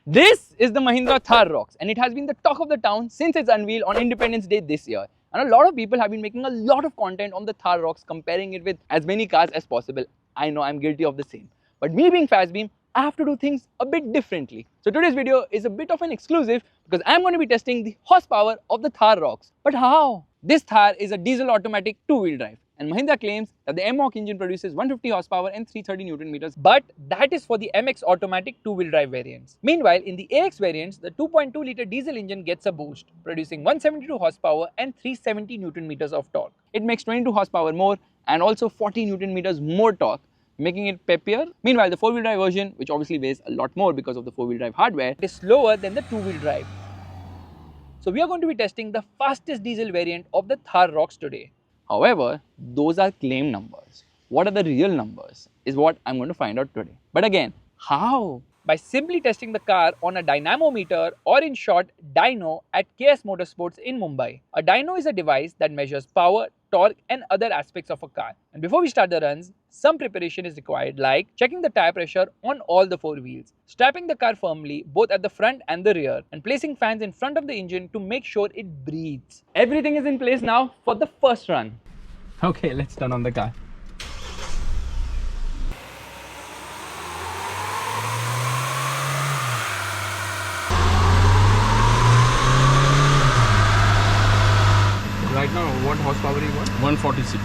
This is the Mahindra Thar Roxx and it has been the talk of the town since its unveil on Independence Day this year. And a lot of people have been making a lot of content on the Thar Roxx, comparing it with as many cars as possible. I know I'm guilty of the same. But me being Fazbeam, I have to do things a bit differently. So today's video is a bit of an exclusive because I'm going to be testing the horsepower of the Thar Roxx. But how? This Thar is a diesel automatic two-wheel drive. And Mahindra claims that the MOC engine produces 150 horsepower and 330 Newton meters, but that is for the MX automatic two-wheel drive variants. Meanwhile, in the AX variants, the 2.2-litre diesel engine gets a boost, producing 172 horsepower and 370 Newton meters of torque. It makes 22 horsepower more and also 40 Newton meters more torque, making it peppier. Meanwhile, the four-wheel drive version, which obviously weighs a lot more because of the four-wheel drive hardware, is slower than the two-wheel drive. So we are going to be testing the fastest diesel variant of the Thar Roxx today. However, those are claim numbers. What are the real numbers is what I'm going to find out today. But again, how? By simply testing the car on a dynamometer, or in short, dyno, at KS Motorsports in Mumbai. A dyno is a device that measures power, torque and other aspects of a car. And before we start the runs, some preparation is required, like checking the tire pressure on all the four wheels, strapping the car firmly both at the front and the rear, and placing fans in front of the engine to make sure it breathes. Everything is in place now for the first run. Okay, let's turn on the car. Right now, what horsepower you got? 146.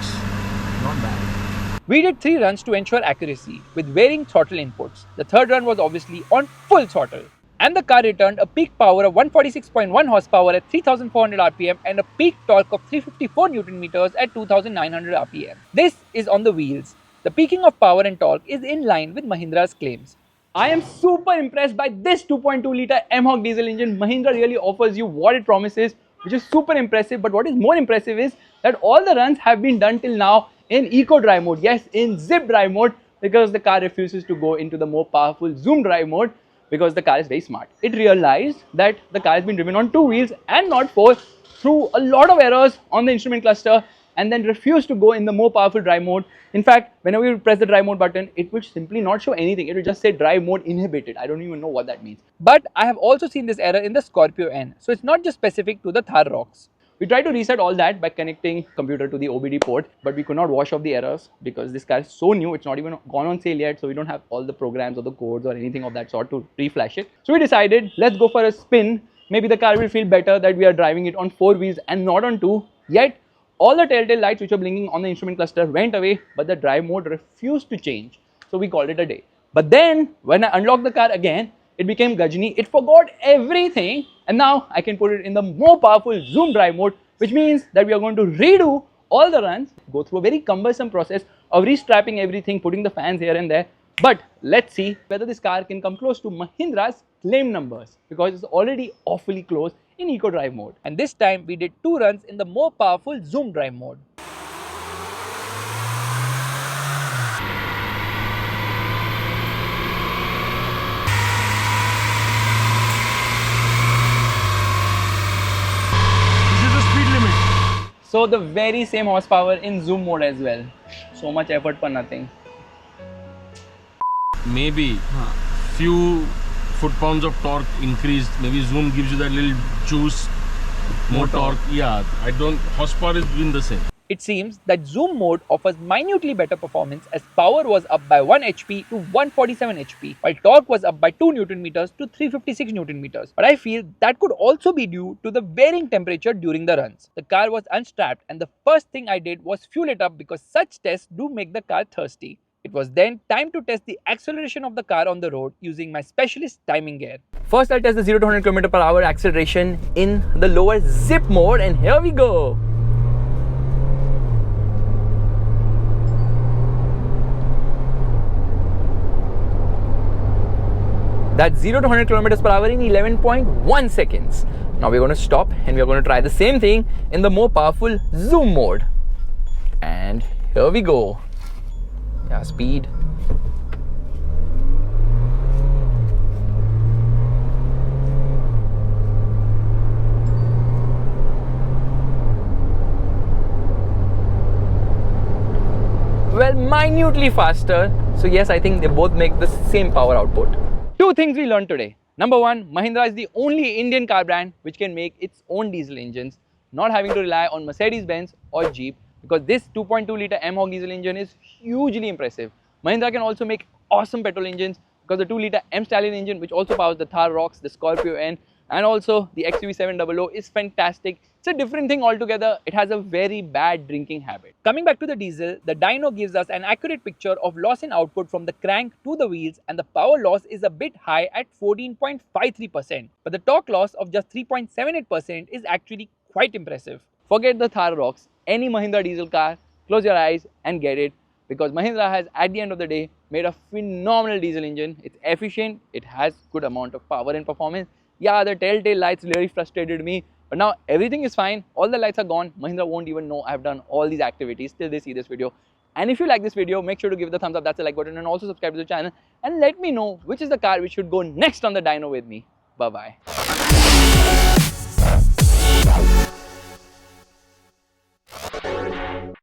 Not bad. We did 3 runs to ensure accuracy with varying throttle inputs. The third run was obviously on full throttle. And the car returned a peak power of 146.1 horsepower at 3400 rpm and a peak torque of 354 Newton meters at 2900 rpm. This is on the wheels. The peaking of power and torque is in line with Mahindra's claims. I am super impressed by this 2.2-litre MOC diesel engine. Mahindra really offers you what it promises, which is super impressive. But what is more impressive is that all the runs have been done till now in eco drive mode. Yes, in zip drive mode, because the car refuses to go into the more powerful zoom drive mode, because the car is very smart. It realized that the car has been driven on 2 wheels and not 4, through a lot of errors on the instrument cluster, and then refused to go in the more powerful drive mode. In fact, whenever you press the drive mode button, it will simply not show anything. It will just say drive mode inhibited. I don't even know what that means. But I have also seen this error in the Scorpio N. So it's not just specific to the Thar Roxx. We tried to reset all that by connecting computer to the OBD port, but we could not wash off the errors because this car is so new. It's not even gone on sale yet, so we don't have all the programs or the codes or anything of that sort to reflash it. So we decided, let's go for a spin. Maybe the car will feel better that we are driving it on 4 wheels and not on 2. Yet, all the telltale lights which were blinking on the instrument cluster went away, but the drive mode refused to change. So we called it a day. But then, when I unlocked the car again, it became Gajni. It forgot everything, and now I can put it in the more powerful zoom drive mode, which means that we are going to redo all the runs, go through a very cumbersome process of restrapping everything, putting the fans here and there. But let's see whether this car can come close to Mahindra's claim numbers, because it's already awfully close in eco drive mode. And this time we did 2 runs in the more powerful zoom drive mode. So the very same horsepower in zoom mode as well. So much effort for nothing. Maybe few foot-pounds of torque increased. Maybe zoom gives you that little juice, more torque. Yeah, I don't. Horsepower has been the same. It seems that zoom mode offers minutely better performance, as power was up by 1 HP to 147 HP, while torque was up by 2 Newton meters to 356 Newton meters. But I feel that could also be due to the varying temperature during the runs. The car was unstrapped, and the first thing I did was fuel it up, because such tests do make the car thirsty. It was then time to test the acceleration of the car on the road using my specialist timing gear. First, I'll test the 0 to 100 km/h acceleration in the lower zip mode, and here we go. That's 0 to 100 km/h in 11.1 seconds. Now we're going to stop and we're going to try the same thing in the more powerful zoom mode. And here we go. Yeah, speed. Well, minutely faster. So yes, I think they both make the same power output. Two things we learned today. Number 1, Mahindra is the only Indian car brand which can make its own diesel engines, not having to rely on Mercedes-Benz or Jeep, because this 2.2 litre M-Hog diesel engine is hugely impressive. Mahindra can also make awesome petrol engines because the 2 litre M-Stallion engine, which also powers the Thar Roxx, the Scorpio N, and also the XUV700 is fantastic. It's a different thing altogether. It has a very bad drinking habit. Coming back to the diesel, the dyno gives us an accurate picture of loss in output from the crank to the wheels, and the power loss is a bit high at 14.53%. But the torque loss of just 3.78% is actually quite impressive. Forget the Thar Roxx, any Mahindra diesel car, close your eyes and get it, because Mahindra has at the end of the day made a phenomenal diesel engine. It's efficient, it has good amount of power and performance. Yeah, the telltale lights really frustrated me, but now everything is fine. All the lights are gone. Mahindra won't even know I've done all these activities till they see this video. And if you like this video, make sure to give it a thumbs up, that's the like button, and also subscribe to the channel, and let me know which is the car which should go next on the dyno with me. Bye bye.